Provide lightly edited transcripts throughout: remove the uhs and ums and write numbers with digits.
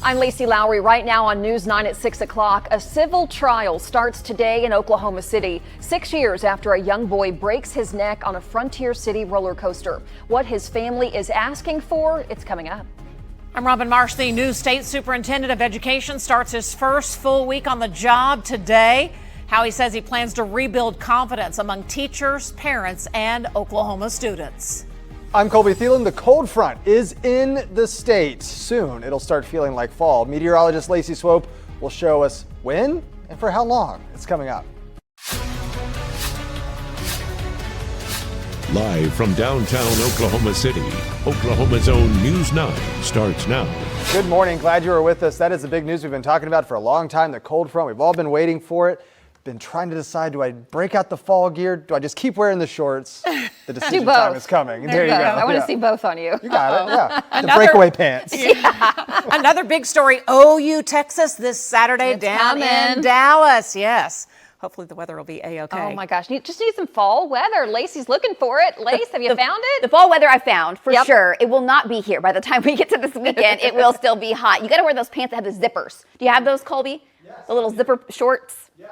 I'm Lacie Lowry. Right now on News 9 at 6 o'clock, a civil trial starts today in Oklahoma City, 6 years after a young boy breaks his neck on a Frontier City roller coaster. What his family is asking for, it's coming up. I'm Robin Marsh. The new state superintendent of education starts his first full week on the job today. How he says he plans to rebuild confidence among teachers, parents, and Oklahoma students. I'm Colby Thelen. The cold front is in the state. Soon it'll start feeling like fall. Meteorologist Lacey Swope will show us when and for how long. It's coming up. Live from downtown Oklahoma City, Oklahoma's own News 9 starts now. Good morning. Glad you were with us. That is the big news we've been talking about for a long time. The cold front. We've all been waiting for it. Been trying to decide, do I break out the fall gear? Do I just keep wearing the shorts? The decision time is coming. There you go. I want to see both on you. You got it, yeah. The breakaway pants. Yeah. Another big story, OU, Texas, this Saturday down in Dallas. Yes. Hopefully the weather will be A-okay. Oh my gosh, just need some fall weather. Lacey's looking for it. Lace, have you found it? The fall weather I found, for sure. It will not be here by the time we get to this weekend. It will still be hot. You got to wear those pants that have the zippers. Do you have those, Colby? Yes. The little zipper shorts? Yeah.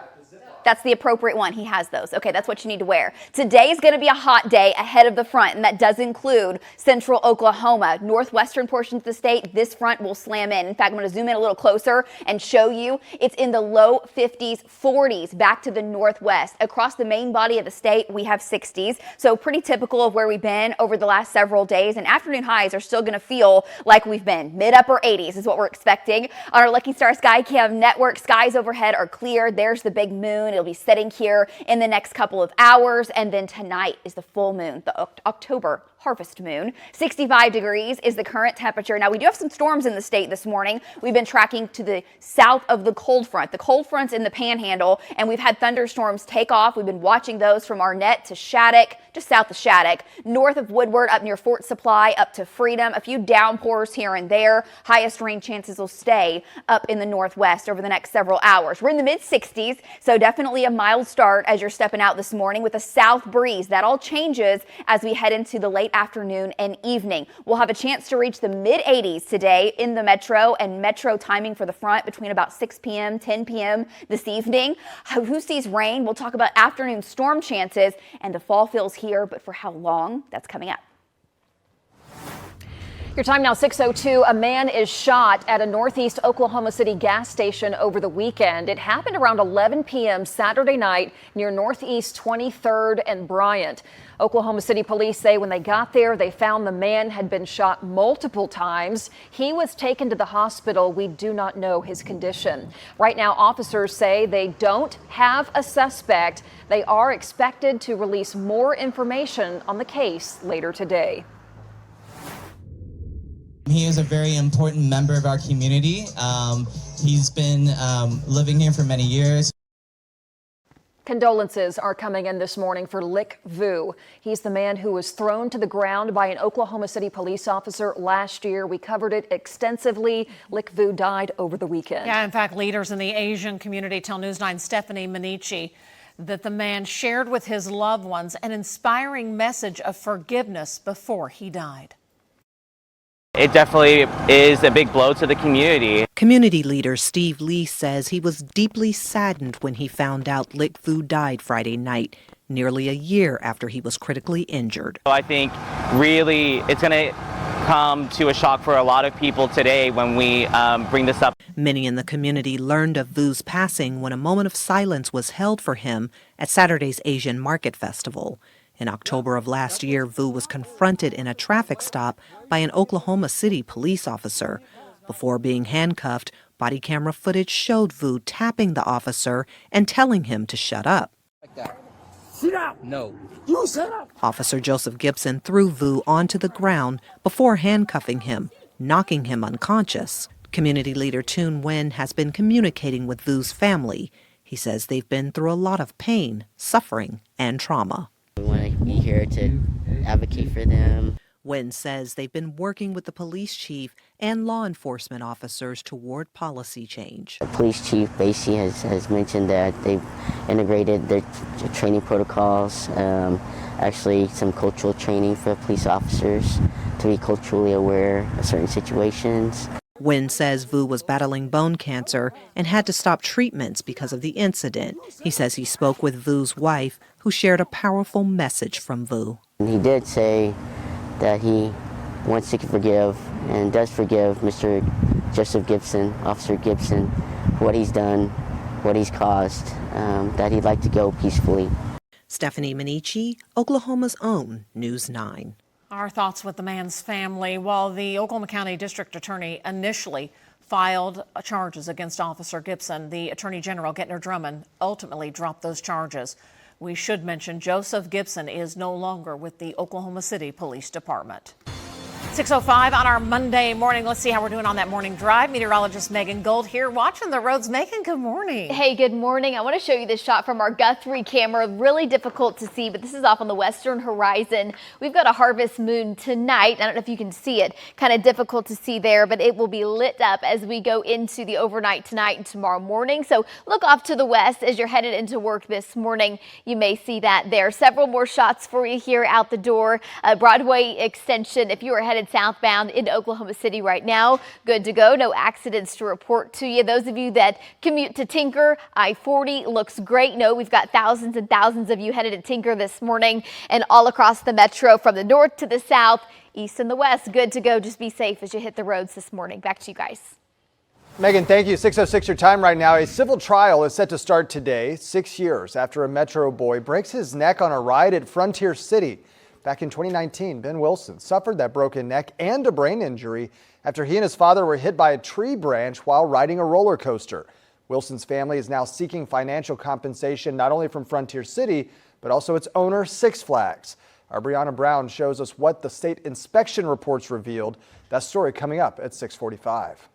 That's the appropriate one. He has those. Okay, that's what you need to wear. Today is going to be a hot day ahead of the front, and that does include central Oklahoma, northwestern portions of the state. This front will slam in. In fact, I'm going to zoom in a little closer and show you. It's in the low 50s, 40s, back to the northwest. Across the main body of the state, we have 60s. So pretty typical of where we've been over the last several days. And afternoon highs are still going to feel like we've been. Mid-upper 80s is what we're expecting. On our Lucky Star Sky Cam network, skies overhead are clear. There's the big moon. It'll be setting here in the next couple of hours, and then tonight is the full moon, the October harvest moon. 65 degrees is the current temperature. Now, we do have some storms in the state this morning. We've been tracking to the south of the cold front. The cold front's in the panhandle, and we've had thunderstorms take off. We've been watching those from Arnett to Shattuck, just south of Shattuck, north of Woodward, up near Fort Supply, up to Freedom. A few downpours here and there. Highest rain chances will stay up in the northwest over the next several hours. We're in the mid-60s, so definitely a mild start as you're stepping out this morning with a south breeze. That all changes as we head into the late afternoon and evening. We'll have a chance to reach the mid-80s today in the metro, and metro timing for the front between about 6 p.m., 10 p.m. this evening. Who sees rain? We'll talk about afternoon storm chances, and the fall feels here, but for how long? That's coming up. Your time now 6:02. A man is shot at a northeast Oklahoma City gas station over the weekend. It happened around 11 p.m. Saturday night near Northeast 23rd and Bryant. Oklahoma City police say when they got there, they found the man had been shot multiple times. He was taken to the hospital. We do not know his condition. Right now, officers say they don't have a suspect. They are expected to release more information on the case later today. He is a very important member of our community. He's been living here for many years. Condolences are coming in this morning for Lick Vu. He's the man who was thrown to the ground by an Oklahoma City police officer last year. We covered it extensively. Lick Vu died over the weekend. Yeah, in fact, leaders in the Asian community tell News 9's Stephanie Manici that the man shared with his loved ones an inspiring message of forgiveness before he died. It definitely is a big blow to the community. Community leader Steve Lee says he was deeply saddened when he found out Lick Vu died Friday night, nearly a year after he was critically injured. I think really it's going to come to a shock for a lot of people today when we bring this up. Many in the community learned of Vu's passing when a moment of silence was held for him at Saturday's Asian Market Festival. In October of last year, Vu was confronted in a traffic stop by an Oklahoma City police officer. Before being handcuffed, body camera footage showed Vu tapping the officer and telling him to shut up. Like that. Sit up. No. You sit up. Officer Joseph Gibson threw Vu onto the ground before handcuffing him, knocking him unconscious. Community leader Toon Nguyen has been communicating with Vu's family. He says they've been through a lot of pain, suffering, and trauma. We want to be here to advocate for them. Nguyen says they've been working with the police chief and law enforcement officers toward policy change. The police chief Lacie has mentioned that they've integrated their training protocols, actually some cultural training for police officers to be culturally aware of certain situations. Nguyen says Vu was battling bone cancer and had to stop treatments because of the incident. He says he spoke with Vu's wife, who shared a powerful message from Vu. He did say that he wants to forgive and does forgive Mr. Joseph Gibson, Officer Gibson, for what he's done, what he's caused, that he'd like to go peacefully. Stephanie Minichi, Oklahoma's own News 9. Our thoughts with the man's family. While the Oklahoma County District Attorney initially filed charges against Officer Gibson, the Attorney General, Gettner Drummond, ultimately dropped those charges. We should mention Joseph Gibson is no longer with the Oklahoma City Police Department. 6:05 on our Monday morning. Let's see how we're doing on that morning drive. Meteorologist Megan Gold here watching the roads. Megan, good morning. Hey, good morning. I want to show you this shot from our Guthrie camera. Really difficult to see, but this is off on the western horizon. We've got a harvest moon tonight. I don't know if you can see it. Kind of difficult to see there, but it will be lit up as we go into the overnight tonight and tomorrow morning. So look off to the west as you're headed into work this morning. You may see that there. Several more shots for you here out the door. Broadway extension, if you are headed southbound into Oklahoma City right now, good to go. No accidents to report to you. Those of you that commute to Tinker, I-40 looks great. No, we've got thousands and thousands of you headed to Tinker this morning, and all across the metro from the north to the south, east and the west. Good to go. Just be safe as you hit the roads this morning. Back to you guys. Megan, thank you. 6:06 your time right now. A civil trial is set to start today, 6 years after a Metro boy breaks his neck on a ride at Frontier City. Back in 2019, Ben Wilson suffered that broken neck and a brain injury after he and his father were hit by a tree branch while riding a roller coaster. Wilson's family is now seeking financial compensation not only from Frontier City, but also its owner, Six Flags. Our Brianna Brown shows us what the state inspection reports revealed. That story coming up at 6:45.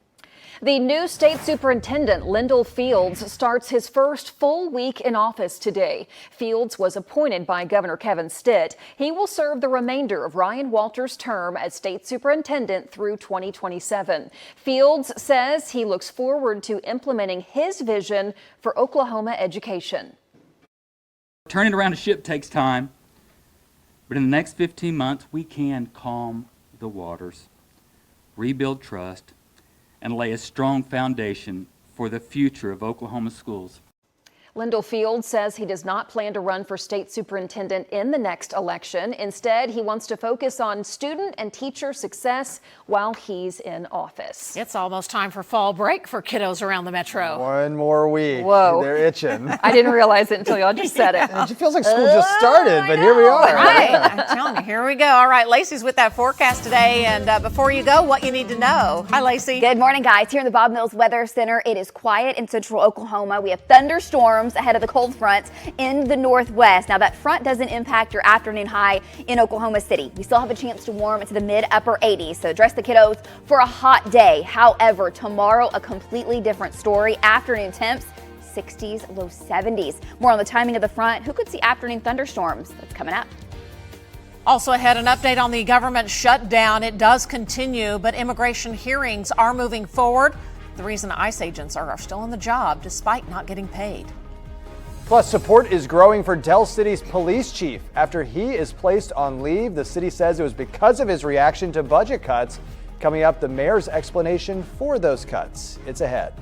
The new state superintendent, Lyndall Fields, starts his first full week in office today. Fields was appointed by Governor Kevin Stitt. He will serve the remainder of Ryan Walters' term as state superintendent through 2027. Fields says he looks forward to implementing his vision for Oklahoma education. Turning around a ship takes time, but in the next 15 months, we can calm the waters, rebuild trust, and lay a strong foundation for the future of Oklahoma schools. Lyndall Fields says he does not plan to run for state superintendent in the next election. Instead, he wants to focus on student and teacher success while he's in office. It's almost time for fall break for kiddos around the metro. One more week. Whoa. They're itching. I didn't realize it until y'all just said it. It feels like school just started, but here we are. Right. I'm telling you, here we go. All right, Lacey's with that forecast today. And before you go, what you need to know. Hi, Lacey. Good morning, guys. Here in the Bob Mills Weather Center, it is quiet in central Oklahoma. We have thunderstorms ahead of the cold front in the northwest. Now, that front doesn't impact your afternoon high in Oklahoma City. We still have a chance to warm into the mid-upper 80s, so dress the kiddos for a hot day. However, tomorrow, a completely different story. Afternoon temps, 60s, low 70s. More on the timing of the front. Who could see afternoon thunderstorms? That's coming up. Also ahead, an update on the government shutdown. It does continue, but immigration hearings are moving forward. The reason ICE agents are still on the job despite not getting paid. Plus, support is growing for Del City's police chief after he is placed on leave. The city says it was because of his reaction to budget cuts. Coming up, the mayor's explanation for those cuts. It's ahead.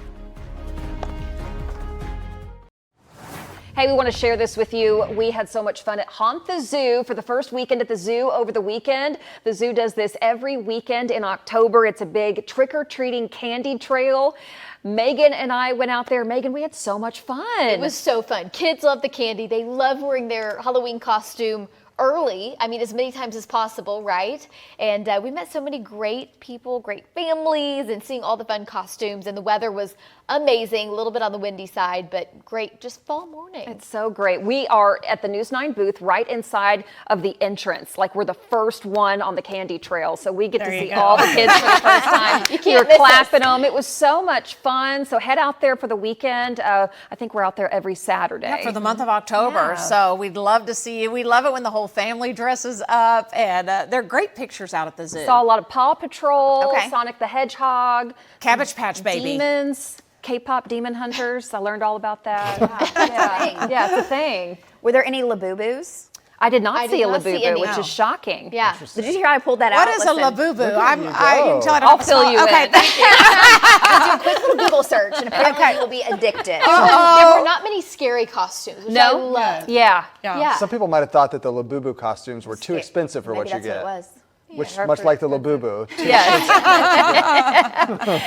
Hey, we want to share this with you. We had so much fun at Haunt the Zoo for the first weekend at the zoo over the weekend. The zoo does this every weekend in October. It's a big trick-or-treating candy trail. Megan and I went out there. Megan, we had so much fun. It was so fun. Kids love the candy. They love wearing their Halloween costume early. I mean, as many times as possible, right? And we met so many great people, great families, and seeing all the fun costumes. And the weather was amazing. A little bit on the windy side, but great. Just fall morning. It's so great. We are at the News 9 booth right inside of the entrance. Like, we're the first one on the candy trail. So we get to see all the kids for the first time. You can't miss clapping them. It was so much fun. So head out there for the weekend. I think we're out there every Saturday. Yeah, for the month of October. Yeah. So we'd love to see you. We love it when the whole family dresses up. And they're great pictures out at the zoo. Saw a lot of Paw Patrol, Okay. Sonic the Hedgehog, Cabbage Patch Baby. Demons, K-pop demon hunters. I learned all about that. Yeah. Yeah, it's a thing. Were there any Labubus? I did not see a not see labubu, any. which is shocking. Yeah. Did you hear how I pulled that out? What is a labubu? you I go. until I don't I'll have a fill small- you Okay, in. thank you. Do a quick little Google search, and apparently you will be addicted. There were not many scary costumes, which I love. Yeah. Yeah. Some people might have thought that the labubu costumes were too expensive for Maybe what you that's get. what it was. Which, much like the labubu. Yes.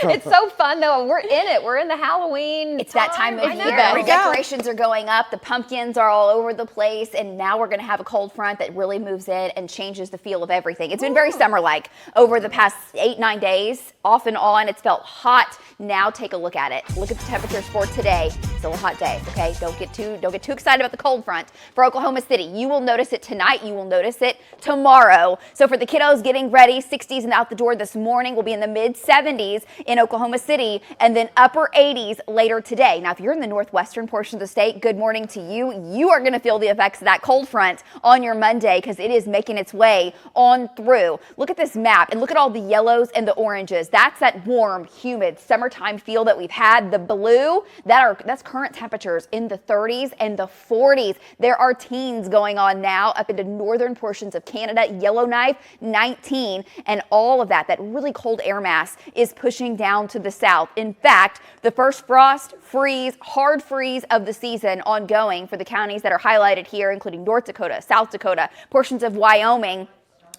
It's so fun though. We're in it. We're in the Halloween. It's that time of I know. year. There we The go. decorations are going up. The pumpkins are all over the place. And now we're going to have a cold front that really moves in and changes the feel of everything. It's been very summer-like over the past 8-9 days. Off and on, it's felt hot. Now take a look at it. Look at the temperatures for today. Still a hot day, okay? Don't get too excited about the cold front. For Oklahoma City, you will notice it tonight. You will notice it tomorrow. So for the kiddos getting ready, 60s and out the door this morning. Will be in the mid-70s in Oklahoma City, and then upper 80s later today. Now, if you're in the northwestern portion of the state, good morning to you. You are going to feel the effects of that cold front on your Monday because it is making its way on through. Look at this map and look at all the yellows and the oranges. That's that warm, humid summertime feel that we've had. The blue, that's current temperatures in the 30s and the 40s. There are teens going on now up into northern portions of Canada. Yellowknife, 19. And all of that really cold air mass is pushing down to the south. In fact, the first frost, freeze, hard freeze of the season ongoing for the counties that are highlighted here, including North Dakota, South Dakota, portions of Wyoming,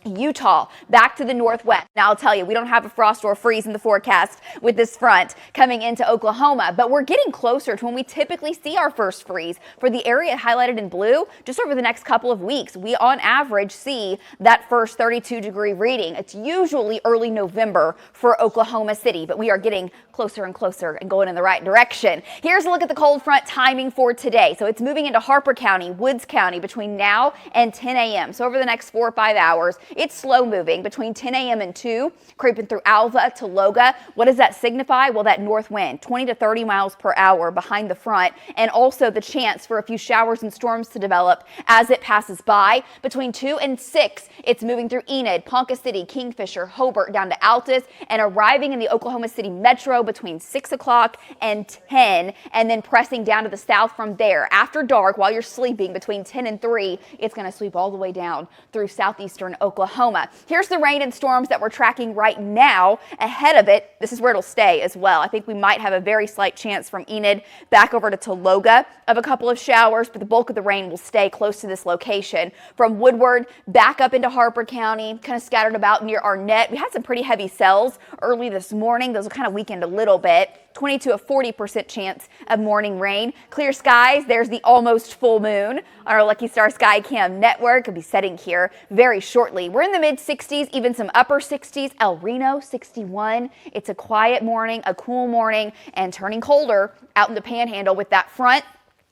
Utah, back to the northwest. Now, I'll tell you, we don't have a frost or freeze in the forecast with this front coming into Oklahoma, but we're getting closer to when we typically see our first freeze. For the area highlighted in blue, just over the next couple of weeks, we on average see that first 32-degree reading. It's usually early November for Oklahoma City, but we are getting closer and closer and going in the right direction. Here's a look at the cold front timing for today. So it's moving into Harper County, Woods County between now and 10 a.m. So over the next 4 or 5 hours, it's slow moving between 10 a.m. and 2, creeping through Alva to Loga. What does that signify? Well, that north wind, 20 to 30 miles per hour behind the front, and also the chance for a few showers and storms to develop as it passes by. Between 2 and 6, it's moving through Enid, Ponca City, Kingfisher, Hobart, down to Altus, and arriving in the Oklahoma City metro between 6 o'clock and 10, and then pressing down to the south from there. After dark, while you're sleeping, between 10 and 3, it's going to sweep all the way down through southeastern Oklahoma. Here's the rain and storms that we're tracking right now. Ahead of it, this is where it'll stay as well. I think we might have a very slight chance from Enid back over to Tologa of a couple of showers, but the bulk of the rain will stay close to this location. From Woodward back up into Harper County, kind of scattered about near Arnett. We had some pretty heavy cells early this morning. Those will kind of weakened a little bit. 20 to a 40% chance of morning rain. Clear skies. There's the almost full moon on our Lucky Star Sky Cam network. It'll be setting here very shortly. We're in the mid 60s, even some upper 60s. El Reno 61. It's a quiet morning, a cool morning, and turning colder out in the Panhandle with that front.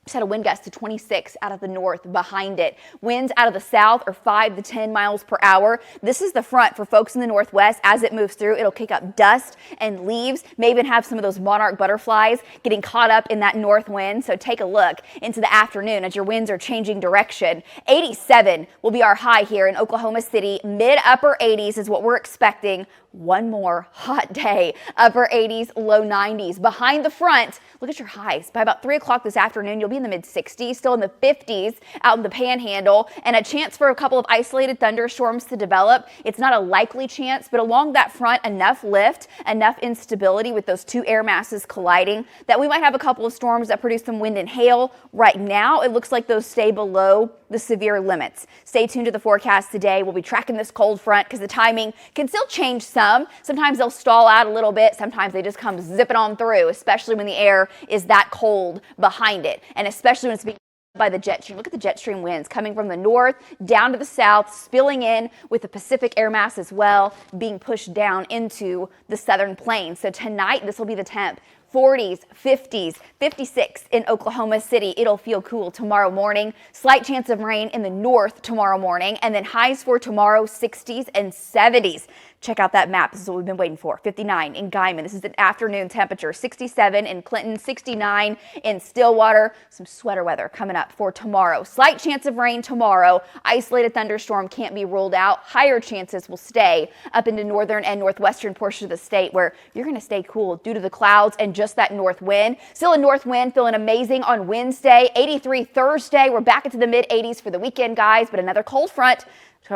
Just had a wind gust to 26 out of the north behind it. Winds out of the south are 5 to 10 miles per hour. This is the front for folks in the northwest. As it moves through, it'll kick up dust and leaves. May even have some of those monarch butterflies getting caught up in that north wind. So take a look into the afternoon as your winds are changing direction. 87 will be our high here in Oklahoma City. Mid-upper 80s is what we're expecting. One more hot day. Upper 80s, low 90s. Behind the front, look at your highs. By about 3 o'clock this afternoon, you'll be in the mid 60s, still in the 50s out in the Panhandle, and a chance for a couple of isolated thunderstorms to develop. It's not a likely chance, but along that front, enough lift, enough instability with those two air masses colliding that we might have a couple of storms that produce some wind and hail. Right now, it looks like those stay below the severe limits. Stay tuned to the forecast today. We'll be tracking this cold front because the timing can still change some. Sometimes they'll stall out a little bit. Sometimes they just come zipping on through, especially when the air is that cold behind it, and especially when it's being by the jet stream. Look at the jet stream winds coming from the north down to the south, spilling in with the Pacific air mass as well, being pushed down into the southern plains. So tonight, this will be the temp. 40s, 50s, 56 in Oklahoma City. It'll feel cool tomorrow morning. Slight chance of rain in the north tomorrow morning, and then highs for tomorrow, 60s and 70s. Check out that map. This is what we've been waiting for. 59 in Guyman. This is an afternoon temperature. 67 in Clinton, 69 in Stillwater. Some sweater weather coming up for tomorrow. Slight chance of rain tomorrow. Isolated thunderstorm can't be ruled out. Higher chances will stay up into northern and northwestern portions of the state where you're going to stay cool due to the clouds and just that north wind. Still a north wind, feeling amazing on Wednesday. 83 Thursday. We're back into the mid-80s for the weekend, guys, but another cold front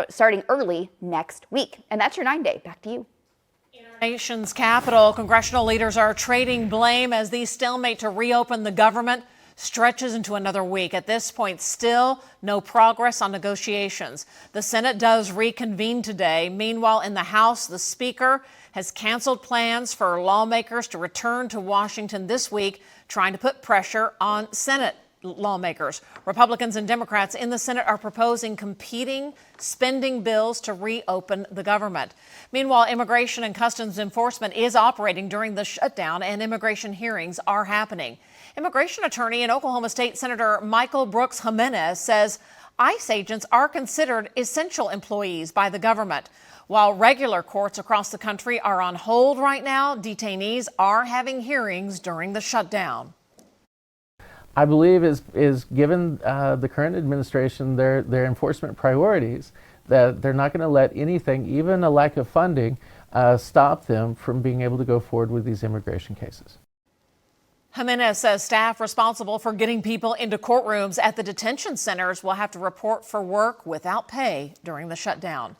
starting early next week. And that's your 9-day. Back to you. In our nation's capital, congressional leaders are trading blame as the stalemate to reopen the government stretches into another week. At this point, still no progress on negotiations. The Senate does reconvene today. Meanwhile, in the House, the Speaker has canceled plans for lawmakers to return to Washington this week, trying to put pressure on Senate lawmakers. Republicans and Democrats in the Senate are proposing competing spending bills to reopen the government. Meanwhile, Immigration and Customs Enforcement is operating during the shutdown, and immigration hearings are happening. Immigration attorney and Oklahoma State Senator Michael Brooks Jimenez says ICE agents are considered essential employees by the government. While regular courts across the country are on hold right now, detainees are having hearings during the shutdown. I believe is given the current administration their enforcement priorities, that they're not going to let anything, even a lack of funding, stop them from being able to go forward with these immigration cases. Jimenez says staff responsible for getting people into courtrooms at the detention centers will have to report for work without pay during the shutdown.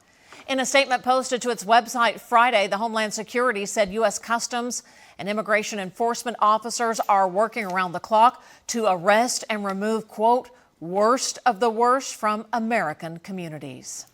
In a statement posted to its website Friday, the Homeland Security said U.S. Customs and immigration enforcement officers are working around the clock to arrest and remove, quote, worst of the worst from American communities.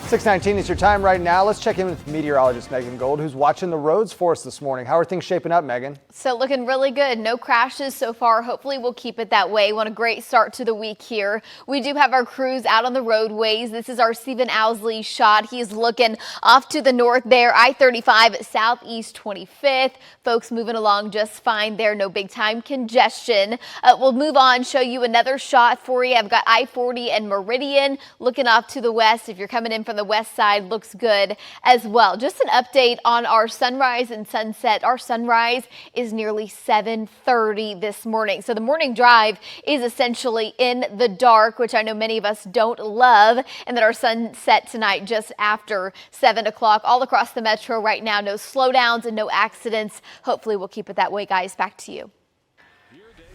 6:19 is your time right now. Let's check in with meteorologist Megan Gold, who's watching the roads for us this morning. How are things shaping up, Megan? So looking really good. No crashes so far. Hopefully we'll keep it that way. Want a great start to the week here. We do have our crews out on the roadways. This is our Stephen Owsley shot. He's looking off to the north there. I-35 Southeast 25th. Folks moving along just fine there. No big time congestion. We'll move on, show you another shot for you. I've got I-40 and Meridian looking off to the west. If you're coming in from the west side, looks good as well. Just an update on our sunrise and sunset. Our sunrise is nearly 7:30 this morning. So the morning drive is essentially in the dark, which I know many of us don't love, and that our sunset tonight just after 7 o'clock all across the metro right now. No slowdowns and no accidents. Hopefully we'll keep it that way, guys. Back to you.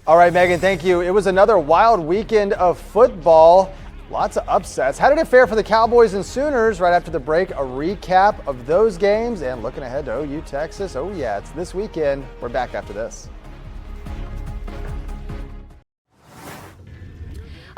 All right, Megan, thank you. It was another wild weekend of football. Lots of upsets. How did it fare for the Cowboys and Sooners? Right after the break, a recap of those games and looking ahead to OU, Texas. Oh yeah, it's this weekend. We're back after this.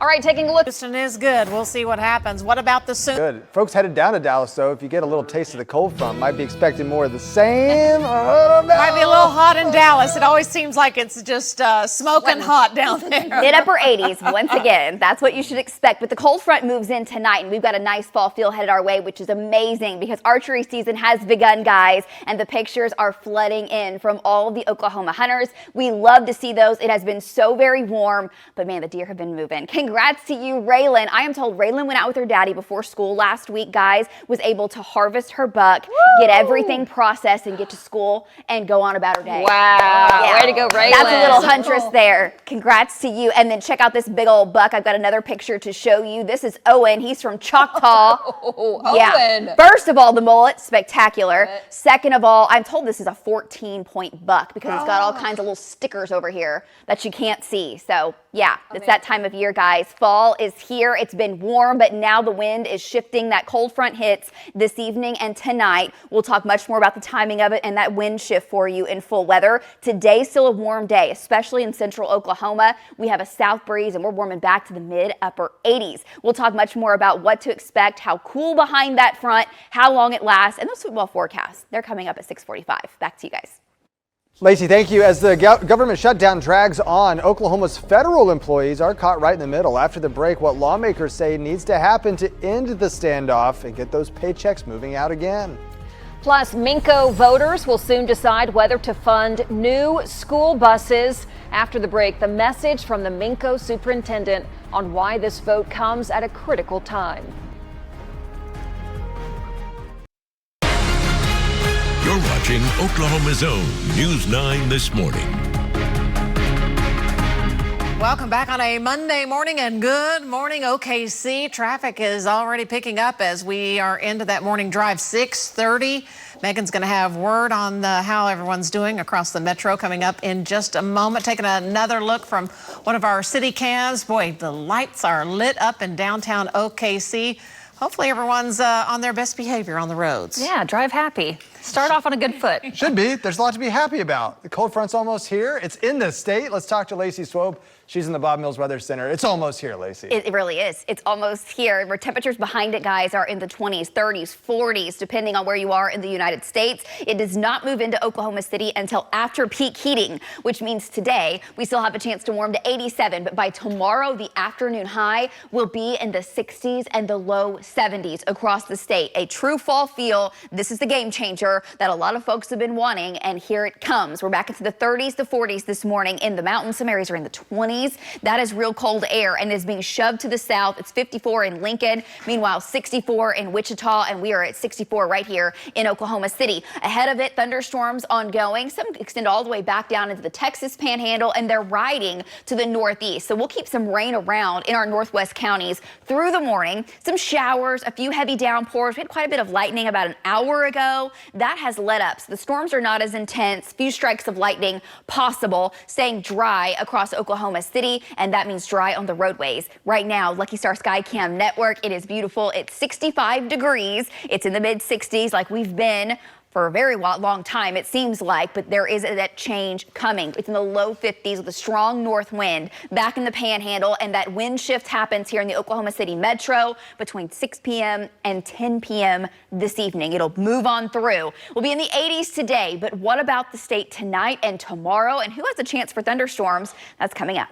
All right, taking a look. Houston is good. We'll see what happens. What about the Sooners? Good. Folks headed down to Dallas, though. If you get a little taste of the cold front, might be expecting more of the same. I don't know. Might be a little hot in Dallas. It always seems like it's just smoking hot down there. Mid-upper 80s, once again. That's what you should expect. But the cold front moves in tonight, and we've got a nice fall feel headed our way, which is amazing because archery season has begun, guys, and the pictures are flooding in from all of the Oklahoma hunters. We love to see those. It has been so very warm, but man, the deer have been moving. Congrats to you, Raylan. I am told Raylan went out with her daddy before school last week, guys, was able to harvest her buck, get everything processed, and get to school and go on about her day. Wow. Yeah. Way to go, Raylan. That's a little huntress there. Congrats to you. And then check out this big old buck. I've got another picture to show you. This is Owen. He's from Choctaw. Owen. First of all, the mullet, spectacular. Second of all, I'm told this is a 14-point buck because it's got all kinds of little stickers over here that you can't see. So yeah, it's that time of year, guys. Fall is here. It's been warm, but now the wind is shifting. That cold front hits this evening and tonight. We'll talk much more about the timing of it and that wind shift for you in full weather. Today's still a warm day, especially in central Oklahoma. We have a south breeze and we're warming back to the mid-upper 80s. We'll talk much more about what to expect, how cool behind that front, how long it lasts, and those football forecasts. They're coming up at 6:45. Back to you guys. Lacey, thank you. As the government shutdown drags on, Oklahoma's federal employees are caught right in the middle. After the break, what lawmakers say needs to happen to end the standoff and get those paychecks moving out again. Plus, Minco voters will soon decide whether to fund new school buses. After the break, the message from the Minco superintendent on why this vote comes at a critical time. You're watching Oklahoma's own News 9 this morning. Welcome back on a Monday morning, and good morning, OKC. Traffic is already picking up as we are into that morning drive. 6:30. Megan's going to have word on how everyone's doing across the metro coming up in just a moment. Taking another look from one of our city cams. Boy, the lights are lit up in downtown OKC. Hopefully everyone's on their best behavior on the roads. Yeah, drive happy. Start off on a good foot. Should be. There's a lot to be happy about. The cold front's almost here. It's in the state. Let's talk to Lacey Swope. She's in the Bob Mills Weather Center. It's almost here, Lacey. It really is. It's almost here. Where temperatures behind it, guys, are in the 20s, 30s, 40s, depending on where you are in the United States. It does not move into Oklahoma City until after peak heating, which means today we still have a chance to warm to 87. But by tomorrow, the afternoon high will be in the 60s and the low 70s across the state. A true fall feel. This is the game changer that a lot of folks have been wanting, and here it comes. We're back into the 30s to 40s this morning in the mountains. Some areas are in the 20s. That is real cold air and is being shoved to the south. It's 54 in Lincoln. Meanwhile, 64 in Wichita, and we are at 64 right here in Oklahoma City. Ahead of it, thunderstorms ongoing. Some extend all the way back down into the Texas Panhandle, and they're riding to the northeast. So we'll keep some rain around in our northwest counties through the morning. Some showers, a few heavy downpours. We had quite a bit of lightning about an hour ago. That has let up. So the storms are not as intense. Few strikes of lightning possible. Staying dry across Oklahoma City, and that means dry on the roadways. Right now, Lucky Star Skycam Network, it is beautiful. It's 65 degrees. It's in the mid 60s like we've been for a very long time, it seems like, but there is that change coming. It's in the low 50s with a strong north wind back in the Panhandle, and that wind shift happens here in the Oklahoma City metro between 6 p.m. and 10 p.m. this evening. It'll move on through. We'll be in the 80s today, but what about the state tonight and tomorrow, and who has a chance for thunderstorms? That's coming up.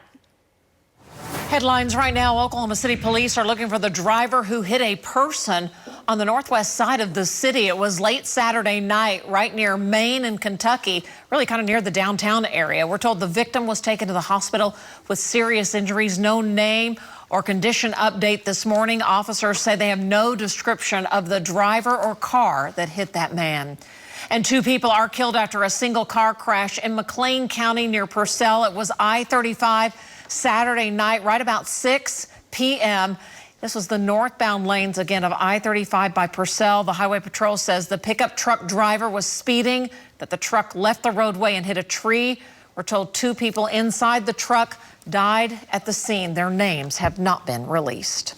Headlines right now, Oklahoma City police are looking for the driver who hit a person on the northwest side of the city. It was late Saturday night right near Maine and Kentucky, really kind of near the downtown area. We're told the victim was taken to the hospital with serious injuries. No name or condition update this morning. Officers say they have no description of the driver or car that hit that man. And 2 people are killed after a single car crash in McLean County near Purcell. It was I-35 Saturday night, right about 6 p.m. This was the northbound lanes, again, of I-35 by Purcell. The Highway Patrol says the pickup truck driver was speeding, that the truck left the roadway and hit a tree. We're told 2 people inside the truck died at the scene. Their names have not been released.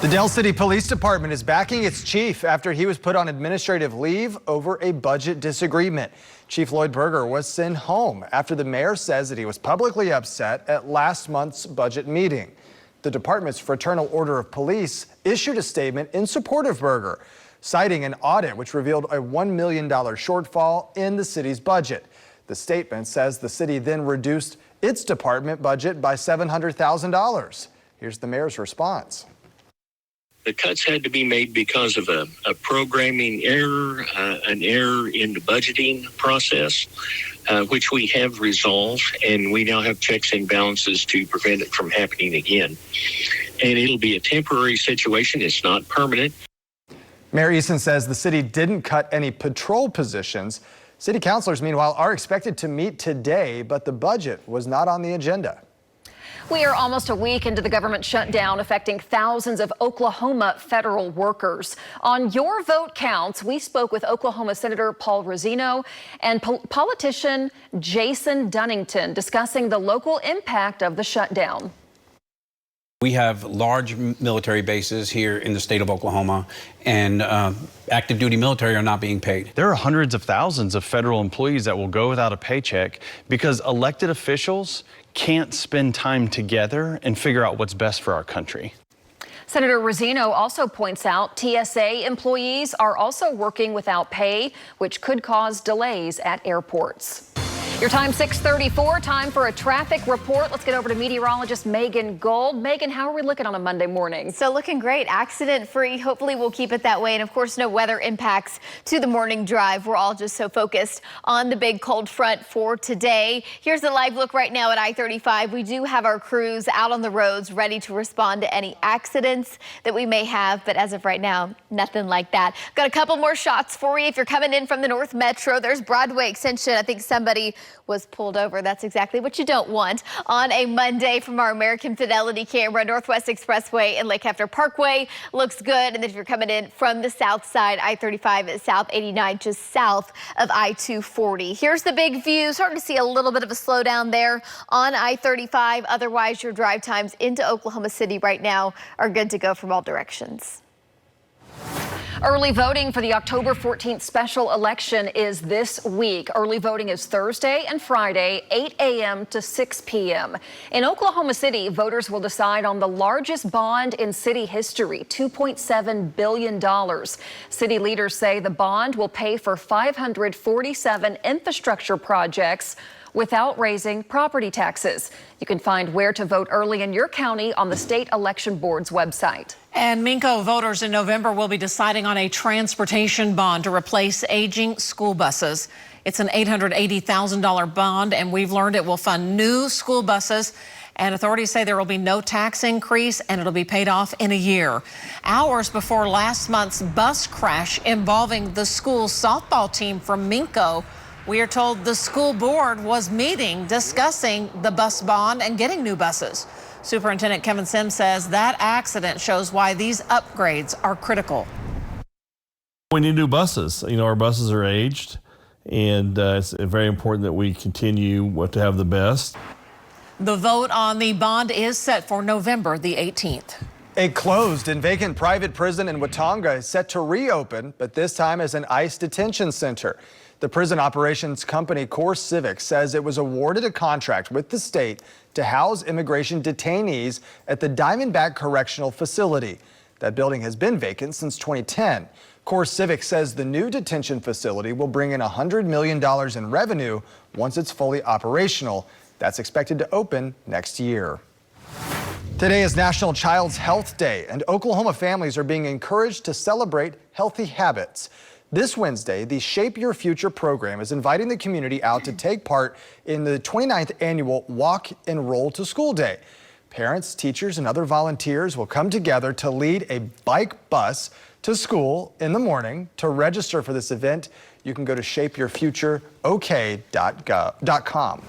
The Del City Police Department is backing its chief after he was put on administrative leave over a budget disagreement. Chief Lloyd Berger was sent home after the mayor says that he was publicly upset at last month's budget meeting. The department's Fraternal Order of Police issued a statement in support of Berger, citing an audit which revealed a $1 million shortfall in the city's budget. The statement says the city then reduced its department budget by $700,000. Here's the mayor's response. The cuts had to be made because of a programming error, an error in the budgeting process, which we have resolved, and we now have checks and balances to prevent it from happening again. And it'll be a temporary situation. It's not permanent. Mayor Easton says the city didn't cut any patrol positions. City councilors, meanwhile, are expected to meet today, but the budget was not on the agenda. We are almost a week into the government shutdown affecting thousands of Oklahoma federal workers. On Your Vote Counts, we spoke with Oklahoma Senator Paul Rosino and politician Jason Dunnington discussing the local impact of the shutdown. We have large military bases here in the state of Oklahoma, and active duty military are not being paid. There are hundreds of thousands of federal employees that will go without a paycheck because elected officials can't spend time together and figure out what's best for our country. Senator Rosino also points out TSA employees are also working without pay, which could cause delays at airports. Your time, 6:34, time for a traffic report. Let's get over to meteorologist Megan Gold. Megan, how are we looking on a Monday morning? So looking great, accident-free. Hopefully we'll keep it that way. And of course, no weather impacts to the morning drive. We're all just so focused on the big cold front for today. Here's a live look right now at I-35. We do have our crews out on the roads ready to respond to any accidents that we may have. But as of right now, nothing like that. Got a couple more shots for you. If you're coming in from the North Metro, there's Broadway Extension. I think somebody was pulled over. That's exactly what you don't want on a Monday. From our American Fidelity camera, Northwest Expressway and Lake Hefner Parkway looks good. And then if you're coming in from the south side, I-35 South 89 just south of I-240. Here's the big view. Starting to see a little bit of a slowdown there on I-35. Otherwise, your drive times into Oklahoma City right now are good to go from all directions. Early voting for the October 14th special election is this week. Early voting is Thursday and Friday, 8 a.m. to 6 p.m. In Oklahoma City, voters will decide on the largest bond in city history, $2.7 billion. City leaders say the bond will pay for 547 infrastructure projects without raising property taxes. You can find where to vote early in your county on the State Election Board's website. And Minco voters in November will be deciding on a transportation bond to replace aging school buses. It's an $880,000 bond, and we've learned it will fund new school buses. And authorities say there will be no tax increase, and it'll be paid off in a year. Hours before last month's bus crash involving the school softball team from Minco, we are told the school board was meeting, discussing the bus bond and getting new buses. Superintendent Kevin Sims says that accident shows why these upgrades are critical. We need new buses. You know, our buses are aged, and it's very important that we continue to have the best. The vote on the bond is set for November the 18th. A closed and vacant private prison in Watonga is set to reopen, but this time as an ICE detention center. The prison operations company Core Civic says it was awarded a contract with the state to house immigration detainees at the Diamondback Correctional Facility. That building has been vacant since 2010. Core Civic says the new detention facility will bring in $100 million in revenue once it's fully operational. That's expected to open next year. Today is National Child's Health Day, and Oklahoma families are being encouraged to celebrate healthy habits. This Wednesday, the Shape Your Future program is inviting the community out to take part in the 29th annual Walk and Roll to School Day. Parents, teachers, and other volunteers will come together to lead a bike bus to school in the morning. To register for this event, you can go to shapeyourfutureok.com.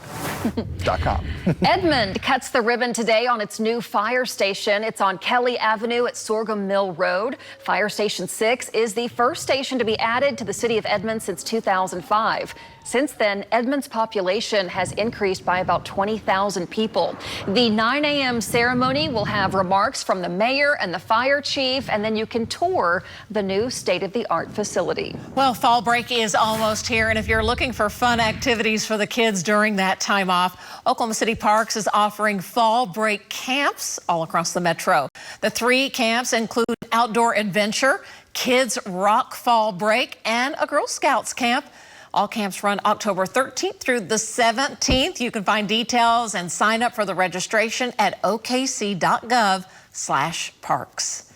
Edmond cuts the ribbon today on its new fire station. It's on Kelly Avenue at Sorghum Mill Road. Fire Station 6 is the first station to be added to the city of Edmond since 2005. Since then, Edmond's population has increased by about 20,000 people. The 9 a.m. ceremony will have remarks from the mayor and the fire chief, and then you can tour the new state-of-the-art facility. Well, fall break is almost here, and if you're looking for fun activities for the kids during that time off, Oklahoma City Parks is offering fall break camps all across the metro. The 3 camps include outdoor adventure, kids rock fall break, and a Girl Scouts camp. All camps run October 13th through the 17th. You can find details and sign up for the registration at okc.gov/parks.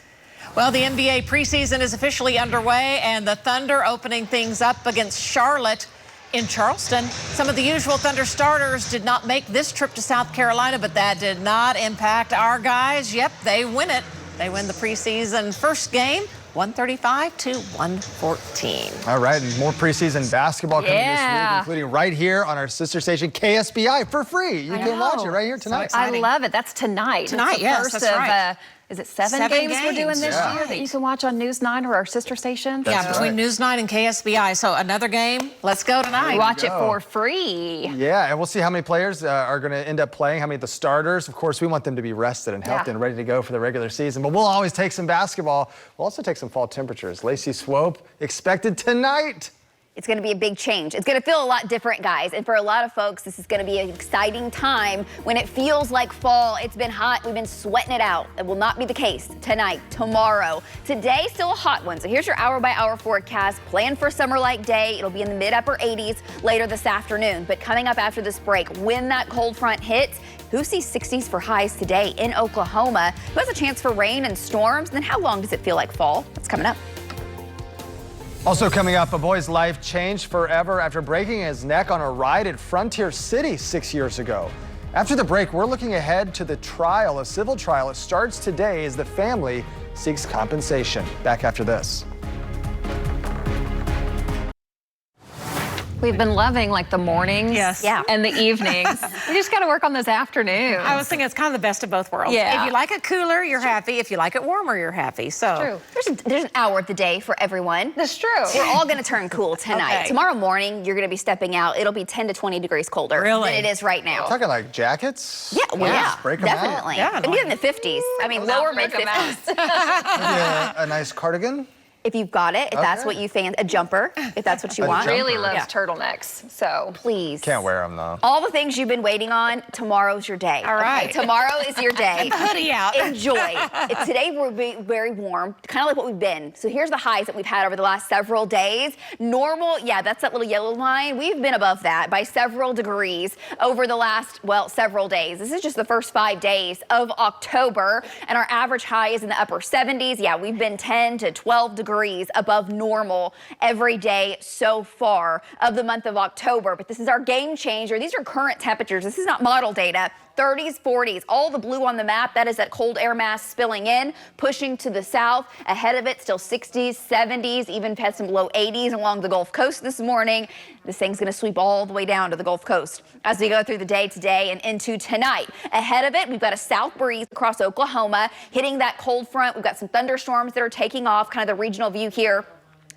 Well, the NBA preseason is officially underway, and the Thunder opening things up against Charlotte in Charleston. Some of the usual Thunder starters did not make this trip to South Carolina, but that did not impact our guys. Yep, they win it. They win the preseason first game, 135-114. All right, and more preseason basketball coming this week, including right here on our sister station, KSBI, for free. You can watch it right here tonight. So I love it. That's tonight. Tonight, yes, that's right. Is it 7 games we're doing this year that you can watch on News 9 or our sister station? Between News 9 and KSBI. So another game. Let's go tonight. Watch it for free. Yeah, and we'll see how many players are going to end up playing, how many of the starters. Of course, we want them to be rested and healthy and ready to go for the regular season. But we'll always take some basketball. We'll also take some fall temperatures. Lacey Swope expected tonight. It's going to be a big change. It's going to feel a lot different, guys. And for a lot of folks, this is going to be an exciting time when it feels like fall. It's been hot. We've been sweating it out. It will not be the case tonight, tomorrow. Today, still a hot one. So here's your hour-by-hour forecast. Plan for a summer-like day. It'll be in the mid-upper 80s later this afternoon. But coming up after this break, when that cold front hits, who sees 60s for highs today in Oklahoma? Who has a chance for rain and storms? And then how long does it feel like fall? That's coming up. Also coming up, a boy's life changed forever after breaking his neck on a ride at Frontier City 6 years ago. After the break, we're looking ahead to the trial, a civil trial. It starts today as the family seeks compensation. Back after this. We've been loving like the mornings and the evenings. We just got to work on this afternoon. I was thinking it's kind of the best of both worlds. Yeah. If you like it cooler, you're happy. If you like it warmer, you're happy. So True. There's an hour of the day for everyone. That's true. We're all going to turn cool tonight. Okay. Tomorrow morning, you're going to be stepping out. It'll be 10 to 20 degrees colder Really? than it is right now. We're talking like jackets? Yeah, well, yeah, Break 'em definitely. out. Yeah, Maybe in the 50s. I mean, lower mid 50s. Maybe a nice cardigan? If you've got it, if that's what you fan, a jumper, if that's what you want. Really loves turtlenecks, so please. Can't wear them though. All the things you've been waiting on, tomorrow's your day. All right. Okay, tomorrow is your day. Get the hoodie out. Enjoy. Today will be very warm, kind of like what we've been. So here's the highs that we've had over the last several days. Normal, yeah, that's that little yellow line. We've been above that by several degrees over the last, well, several days. This is just the first 5 days of October, and our average high is in the upper 70s. Yeah, we've been 10 to 12 degrees above normal every day so far of the month of October. But this is our game changer. These are current temperatures. This is not model data. 30s, 40s, all the blue on the map, that is that cold air mass spilling in, pushing to the south. Ahead of it, still 60s, 70s, even had some low 80s along the Gulf Coast this morning. This thing's going to sweep all the way down to the Gulf Coast as we go through the day today and into tonight. Ahead of it, we've got a south breeze across Oklahoma hitting that cold front. We've got some thunderstorms that are taking off, kind of the regional view here.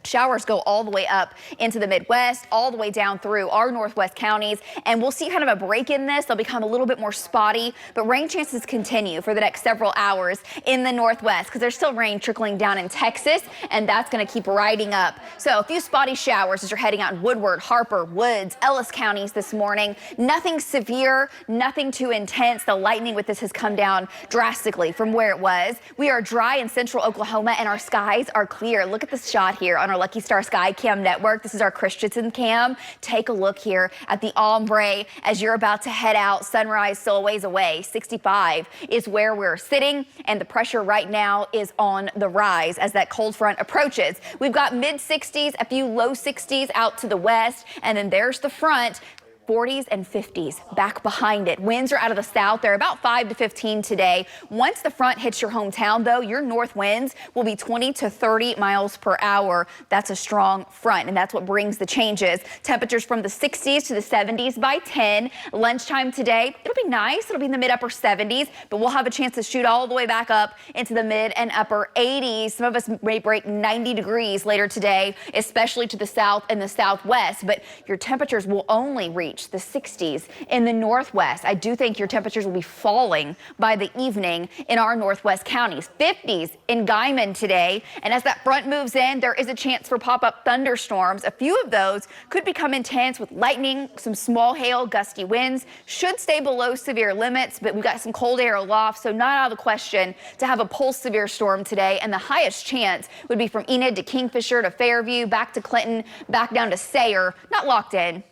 Showers go all the way up into the Midwest, all the way down through our northwest counties, and we'll see kind of a break in this. They'll become a little bit more spotty, but rain chances continue for the next several hours in the northwest because there's still rain trickling down in Texas, and that's going to keep riding up. So a few spotty showers as you're heading out in Woodward, Harper, Woods, Ellis counties this morning. Nothing severe, nothing too intense. The lightning with this has come down drastically from where it was. We are dry in central Oklahoma, and our skies are clear. Look at this shot here on our Lucky Star Sky Cam network. This is our Christensen cam. Take a look here at the ombre as you're about to head out. Sunrise still a ways away. 65 is where we're sitting, and the pressure right now is on the rise as that cold front approaches. We've got mid 60s, a few low 60s out to the west, and then there's the front. 40s and 50s back behind it. Winds are out of the south. They're about 5 to 15 today. Once the front hits your hometown, though, your north winds will be 20 to 30 miles per hour. That's a strong front, and that's what brings the changes. Temperatures from the 60s to the 70s by 10. Lunchtime today, it'll be nice. It'll be in the mid-upper 70s, but we'll have a chance to shoot all the way back up into the mid and upper 80s. Some of us may break 90 degrees later today, especially to the south and the southwest, but your temperatures will only reach the 60s in the northwest. I do think your temperatures will be falling by the evening in our northwest counties. 50s in Guyman today, and as that front moves in, there is a chance for pop-up thunderstorms. A few of those could become intense with lightning, some small hail, gusty winds. Should stay below severe limits, but we've got some cold air aloft, so not out of the question to have a pulse severe storm today, and the highest chance would be from Enid to Kingfisher to Fairview, back to Clinton, back down to Sayre. Not locked in.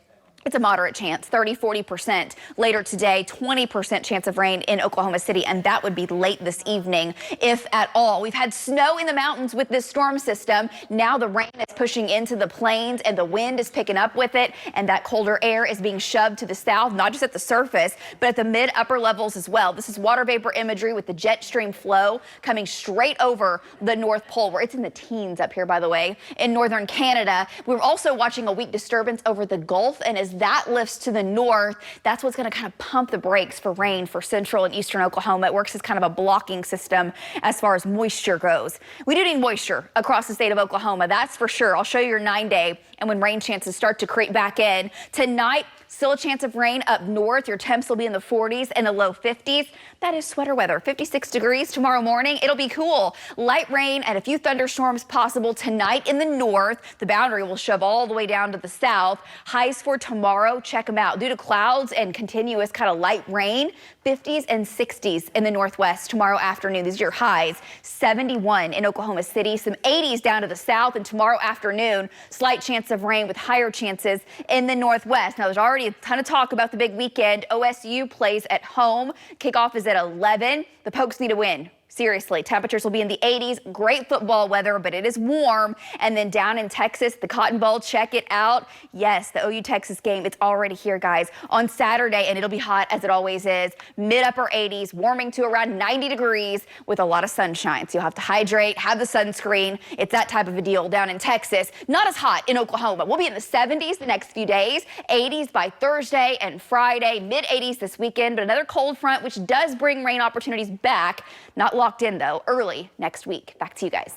It's a moderate chance, 30-40% later today, 20% chance of rain in Oklahoma City, and that would be late this evening, if at all. We've had snow in the mountains with this storm system. Now the rain is pushing into the plains, and the wind is picking up with it, and that colder air is being shoved to the south, not just at the surface, but at the mid-upper levels as well. This is water vapor imagery with the jet stream flow coming straight over the North Pole, where it's in the teens up here, by the way, in northern Canada. We're also watching a weak disturbance over the Gulf, and as that lifts to the north, that's what's going to kind of pump the brakes for rain for central and eastern Oklahoma. It works as kind of a blocking system as far as moisture goes. We do need moisture across the state of Oklahoma, that's for sure. I'll show you your 9-day and when rain chances start to creep back in. Tonight, still a chance of rain up north. Your temps will be in the 40s and the low 50s. That is sweater weather. 56 degrees tomorrow morning. It'll be cool. Light rain and a few thunderstorms possible tonight in the north. The boundary will shove all the way down to the south. Highs for tomorrow, check them out. Due to clouds and continuous kind of light rain, 50s and 60s in the northwest tomorrow afternoon. These are your highs. 71 in Oklahoma City, some 80s down to the south, and tomorrow afternoon, slight chance of rain with higher chances in the northwest. Now, there's already a ton of talk about the big weekend. OSU plays at home. Kickoff is at 11. The Pokes need a win Seriously, temperatures will be in the 80s. Great football weather, but it is warm. And then down in Texas, the Cotton Bowl, check it out. Yes, the OU-Texas game, it's already here, guys, on Saturday, and it'll be hot as it always is. Mid-upper 80s, warming to around 90 degrees with a lot of sunshine. So you'll have to hydrate, have the sunscreen. It's that type of a deal down in Texas. Not as hot in Oklahoma. We'll be in the 70s the next few days, 80s by Thursday and Friday, mid-80s this weekend. But another cold front, which does bring rain opportunities back. Not locked in, though, early next week. Back to you guys.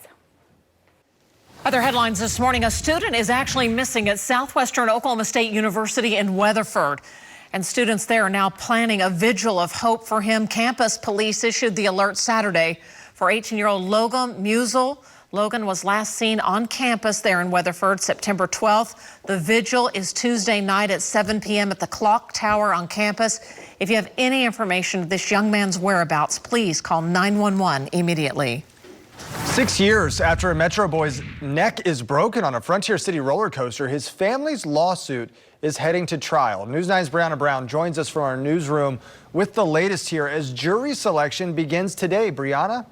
Other headlines this morning. A student is actually missing at Southwestern Oklahoma State University in Weatherford. And students there are now planning a vigil of hope for him. Campus police issued the alert Saturday for 18-year-old Logan Musel. Logan was last seen on campus there in Weatherford September 12th. The vigil is Tuesday night at 7 p.m. at the Clock Tower on campus. If you have any information of this young man's whereabouts, please call 911 immediately. 6 years after a Metro boy's neck is broken on a Frontier City roller coaster, his family's lawsuit is heading to trial. News 9's Brianna Brown joins us from our newsroom with the latest here as jury selection begins today. Brianna?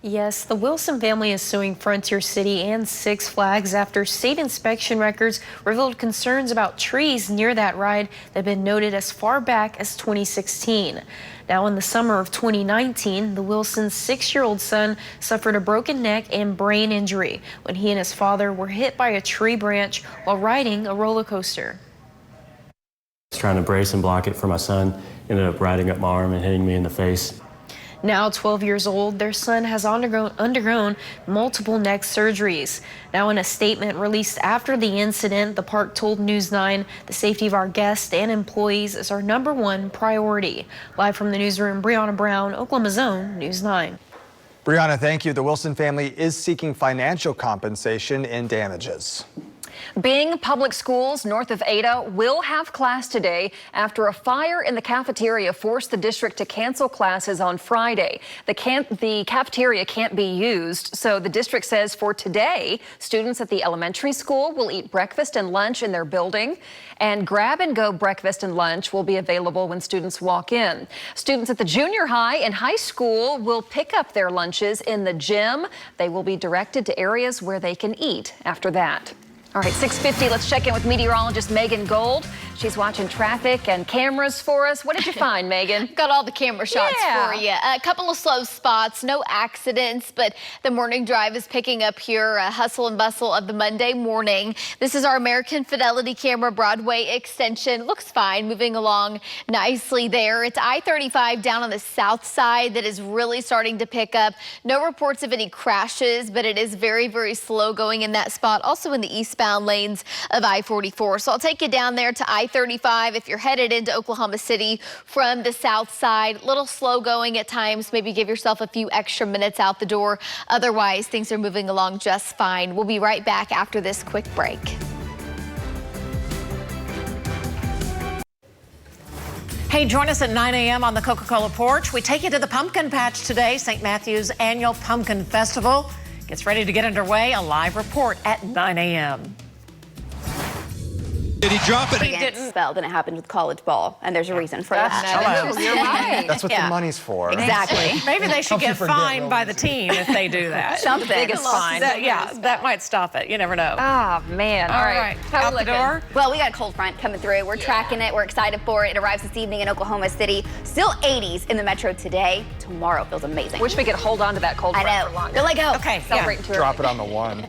Yes, the Wilson family is suing Frontier City and Six Flags after state inspection records revealed concerns about trees near that ride that had been noted as far back as 2016. Now, in the summer of 2019, the Wilson's 6-year-old son suffered a broken neck and brain injury when he and his father were hit by a tree branch while riding a roller coaster. I was trying to brace and block it for my son, ended up riding up my arm and hitting me in the face. Now 12 years old, their son has undergone multiple neck surgeries. Now, in a statement released after the incident, the park told News 9 the safety of our guests and employees is our #1 priority. Live from the newsroom, Brianna Brown, Oklahoma's Own News 9. Brianna, thank you. The Wilson family is seeking financial compensation and damages. Bing Public Schools north of Ada will have class today after a fire in the cafeteria forced the district to cancel classes on Friday. The cafeteria can't be used, so the district says for today, students at the elementary school will eat breakfast and lunch in their building, and grab-and-go breakfast and lunch will be available when students walk in. Students at the junior high and high school will pick up their lunches in the gym. They will be directed to areas where they can eat after that. All right, 6:50, let's check in with meteorologist Megan Gold. She's watching traffic and cameras for us. What did you find, Megan? Got all the camera shots for you. A couple of slow spots, no accidents, but the morning drive is picking up here, a hustle and bustle of the Monday morning. This is our American Fidelity camera Broadway extension. Looks fine, moving along nicely there. It's I-35 down on the south side that is really starting to pick up. No reports of any crashes, but it is very, very slow going in that spot. Also in the eastbound lanes of I-44. So I'll take you down there to I-35 if you're headed into Oklahoma City from the south side. Little slow going at times. Maybe give yourself a few extra minutes out the door. Otherwise, things are moving along just fine. We'll be right back after this quick break. Hey, join us at 9 a.m. on the Coca-Cola porch. We take you to the Pumpkin Patch today, St. Matthew's annual Pumpkin Festival. Gets ready to get underway. A live report at 9 a.m. Did he drop it? He didn't. Spell than it happened with college ball, and there's a reason for that. You're right. That's what the money's for. Exactly. Maybe they should get fined by the team if they do that. Something. The biggest fine. That might stop it. You never know. Oh, man. All right. Out the door. Well, we got a cold front coming through. We're tracking it. We're excited for it. It arrives this evening in Oklahoma City. Still 80s in the metro today. Tomorrow feels amazing. Wish we could hold on to that cold front for longer. Go let go. Okay. Celebrate too early. Drop it on the one.